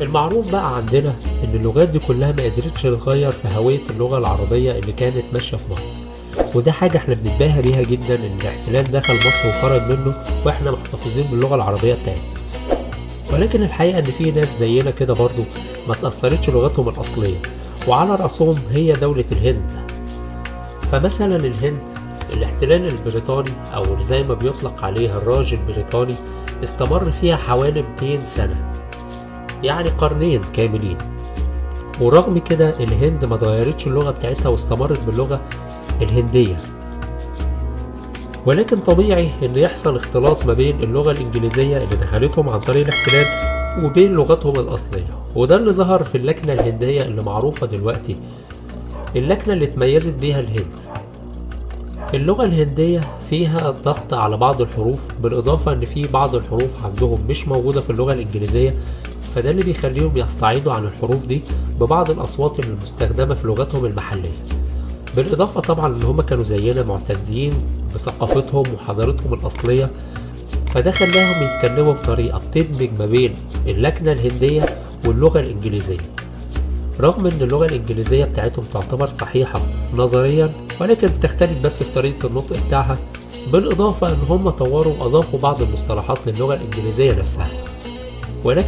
المعروف بقى عندنا ان اللغات دي كلها ما قدرتش تغير في هوية اللغة العربية اللي كانت ماشية في مصر، وده حاجة احنا بنتباهى بيها جدا ان الاحتلال دخل مصر وخرج منه واحنا محتفظين باللغة العربية بتاعتنا. ولكن الحقيقة ان في ناس زينا كده برضو ما تأثرتش لغتهم الأصلية، وعلى رأسهم هي دولة الهند. فمثلا الهند، الاحتلال البريطاني او زي ما بيطلق عليه الراج البريطاني استمر فيها حوالي 200 سنة، يعني قرنين كاملين. ورغم كده الهند ما اتغيرتش اللغة بتاعتها واستمرت باللغة الهندية. ولكن طبيعي ان يحصل اختلاط ما بين اللغة الانجليزية اللي دخلتهم عن طريق الاحتلال وبين لغتهم الاصلية، وده اللي ظهر في اللكنة الهندية اللي معروفة دلوقتي، اللكنة اللي اتميزت بيها الهند. اللغة الهندية فيها الضغط على بعض الحروف، بالإضافة إن في بعض الحروف عندهم مش موجودة في اللغة الإنجليزية، فده اللي بيخليهم يستعيضوا عن الحروف دي ببعض الأصوات اللي مستخدمة في لغتهم المحلية. بالإضافة طبعا إن هما كانوا زينا معتزين بثقافتهم وحضارتهم الأصلية، فده خلاهم يتكلموا بطريقة بتدمج ما بين اللكنة الهندية واللغة الإنجليزية، رغم ان اللغة الانجليزية بتاعتهم تعتبر صحيحة نظريا، ولكن بتختلف بس في طريقة النطق بتاعها. بالاضافة ان هم طوروا واضافوا بعض المصطلحات للغة الانجليزية نفسها. ولكن